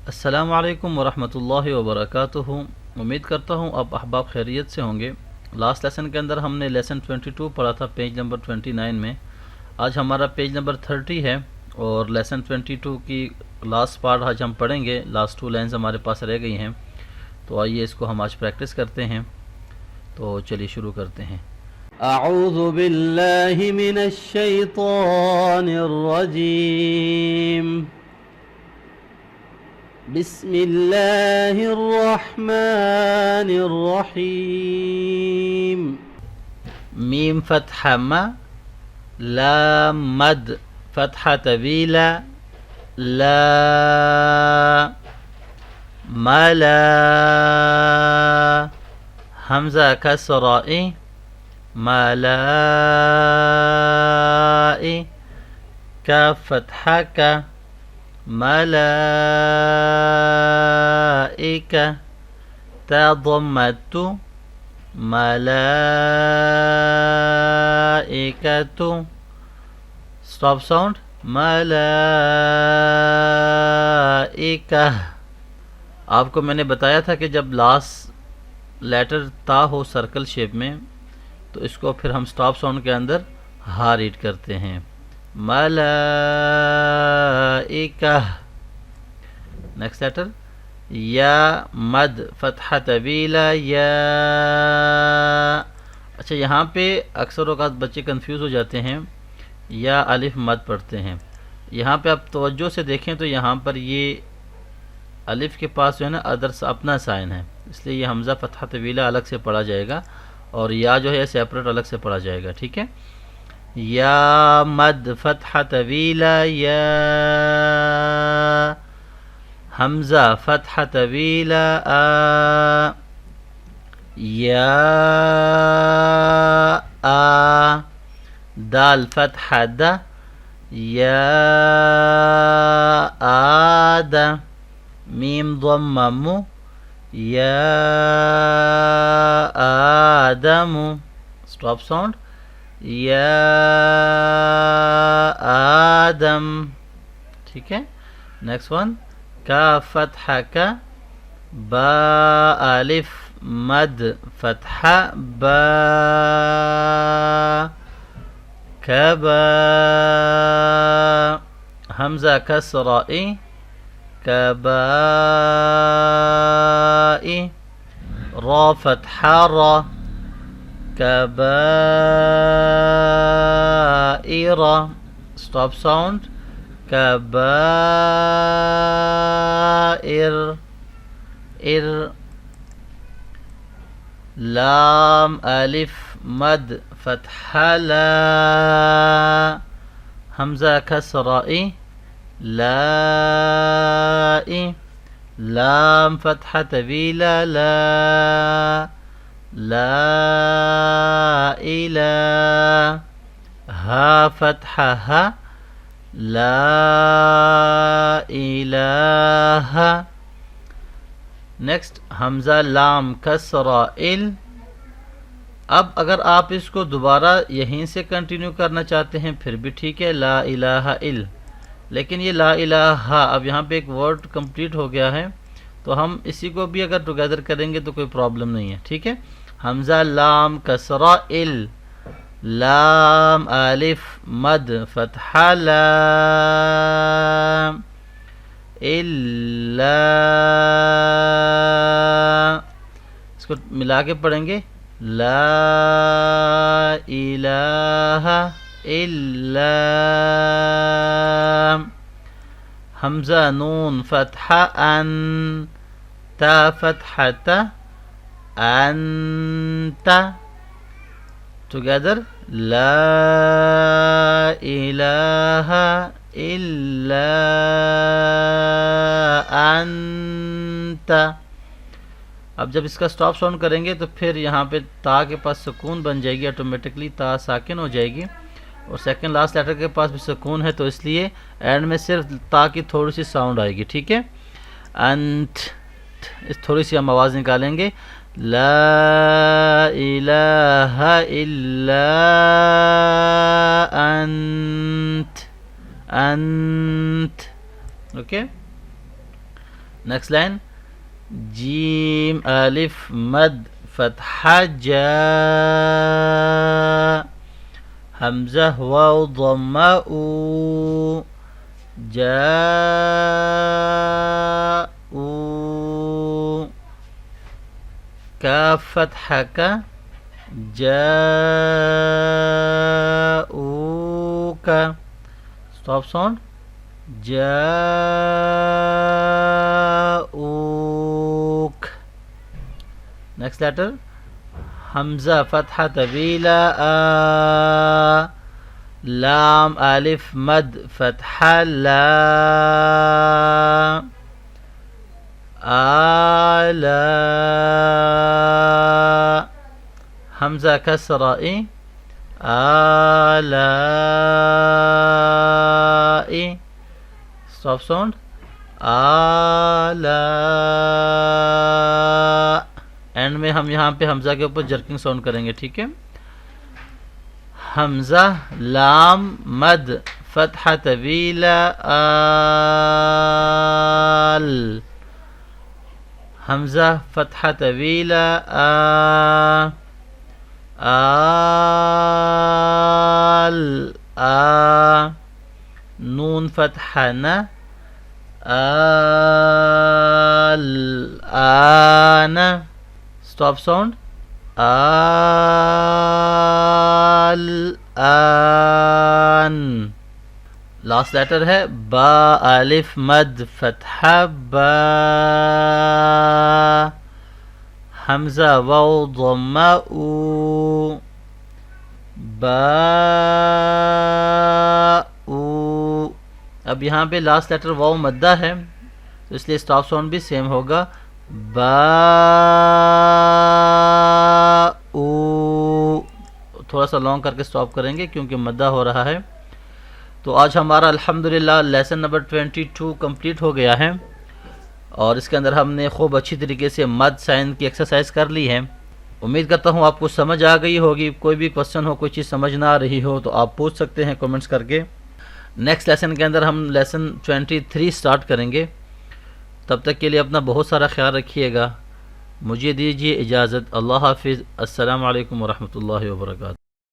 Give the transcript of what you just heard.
السلام علیکم ورحمۃ اللہ وبرکاتہ۔ امید کرتا ہوں آپ احباب خیریت سے ہوں گے۔ لاسٹ لیسن کے اندر ہم نے لیسن 22 پڑھا تھا، پیج نمبر 29 میں۔ آج ہمارا پیج نمبر 30 ہے اور لیسن 22 کی لاسٹ پارٹ آج ہم پڑھیں گے۔ لاسٹ 2 لائنز ہمارے پاس رہ گئی ہیں، تو آئیے اس کو ہم آج پریکٹس کرتے ہیں۔ تو چلیے شروع کرتے ہیں۔ اعوذ باللہ من الشیطان الرجیم، بسم اللہ الرحمن الرحیم۔ میم فتحہ ما، لام مد فتحہ طویلہ، لا ملا، حمزہ کسرائی، ملائی، کاف فتحہ کا، ملائکہ، تا ضمت، ملائکۃ، اسٹاپ ساؤنڈ، ملائکہ۔ آپ کو میں نے بتایا تھا کہ جب لاسٹ لیٹر تا ہو سرکل شیپ میں تو اس کو پھر ہم اسٹاپ ساؤنڈ کے اندر ہا ریڈ کرتے ہیں، ملائکہ۔ نیکسٹ لیٹر یا مد فتحہ طویلہ، یا۔ اچھا، یہاں پہ اکثر اوقات بچے کنفیوز ہو جاتے ہیں، یا الف مد پڑھتے ہیں۔ یہاں پہ آپ توجہ سے دیکھیں تو یہاں پر یہ الف کے پاس جو ہے نا ادر اپنا سائن ہے، اس لیے یہ حمزہ فتحہ طویلہ الگ سے پڑھا جائے گا اور یا جو ہے سیپریٹ الگ سے پڑھا جائے گا، ٹھیک ہے۔ یا مد فتحہ طویلہ، یا، حمزہ فتحہ طویلہ، آ، یا، آ، دال فتحہ دا، یا، آد، میم ضمہ مو، یا، آدم، اسٹاپ ساؤنڈ، یا، آدم، ٹھیک ہے۔ نیکسٹ ون، کا فتحہ کا، با الف مد فتحہ، با، کبا، حمزہ کسرائی، کبائی، را فتحہ را، کبائر، اسٹاپ ساؤنڈ، کبائر، ار، لام الف مد فتحہ لا، حمزہ کسرائی، لائی، لام فتحہ طویلہ، لا، لا الہ، ہا فتحہ ہا، لا الہ۔ نیکسٹ حمزہ لام کسرہ ال۔ اب اگر آپ اس کو دوبارہ یہیں سے کنٹینیو کرنا چاہتے ہیں پھر بھی ٹھیک ہے، لا الہ ال، لیکن یہ لا الہ، اب یہاں پہ ایک ورڈ کمپلیٹ ہو گیا ہے تو ہم اسی کو بھی اگر ٹوگیدر کریں گے تو کوئی پرابلم نہیں ہے، ٹھیک ہے۔ حمزہ لام کسرہ ال، لام الف مد فتحہ لا، الا، اس کو ملا کے پڑھیں گے، لا الہ الا، حمزہ نون فتحہ ان، تا فتحہ تا، انت، ٹوگیدر، لا الہ الا انت۔ اب جب اس کا سٹاپ ساؤنڈ کریں گے تو پھر یہاں پہ تا کے پاس سکون بن جائے گی، آٹومیٹکلی تا ساکن ہو جائے گی، اور سیکنڈ لاسٹ لیٹر کے پاس بھی سکون ہے تو اس لیے اینڈ میں صرف تا کی تھوڑی سی ساؤنڈ آئے گی، ٹھیک ہے۔ انت، اس تھوڑی سی ہم آواز نکالیں گے، لا الہ الا انت، انت، اوکے۔ نیکسٹ لائن جیم الف مد فتحہ جا حمزہ واو ضمہ او جاءوا کاف فتحہ کا جاءوک stop sound جاءوک. next letter حمزہ فتحہ طویلہ آ لام الف مد فتحہ لا آلا حمزہ کسرہ آلائی stop sound آلا. اینڈ میں ہم یہاں پہ حمزہ کے اوپر جرکنگ ساؤنڈ کریں گے. ٹھیک ہے. حمزہ لام مد فتحہ طویلہ آل حمزہ فتحہ طویلہ آل نون فتحہ نا آل آن stop sound آل آن. لاسٹ لیٹر ہے با الف مد فتحہ با حمزہ واو ضمہ او با او. اب یہاں پہ لاسٹ لیٹر واو مدہ ہے تو اس لیے اسٹاپ ساؤنڈ بھی سیم ہوگا با او. تھوڑا سا لانگ کر کے سٹاپ کریں گے کیونکہ مدہ ہو رہا ہے. تو آج ہمارا الحمدللہ لیسن نمبر 22 کمپلیٹ ہو گیا ہے اور اس کے اندر ہم نے خوب اچھی طریقے سے مد سائن کی ایکسرسائز کر لی ہے. امید کرتا ہوں آپ کو سمجھ آ گئی ہوگی. کوئی بھی کوسچن ہو، کوئی چیز سمجھ نہ آ رہی ہو تو آپ پوچھ سکتے ہیں کمنٹس کر کے. نیکسٹ لیسن کے اندر ہم لیسن 23 سٹارٹ کریں گے. تب تک کے لیے اپنا بہت سارا خیال رکھیے گا. مجھے دیجیے اجازت. اللہ حافظ. السلام علیکم ورحمۃ اللہ وبرکاتہ.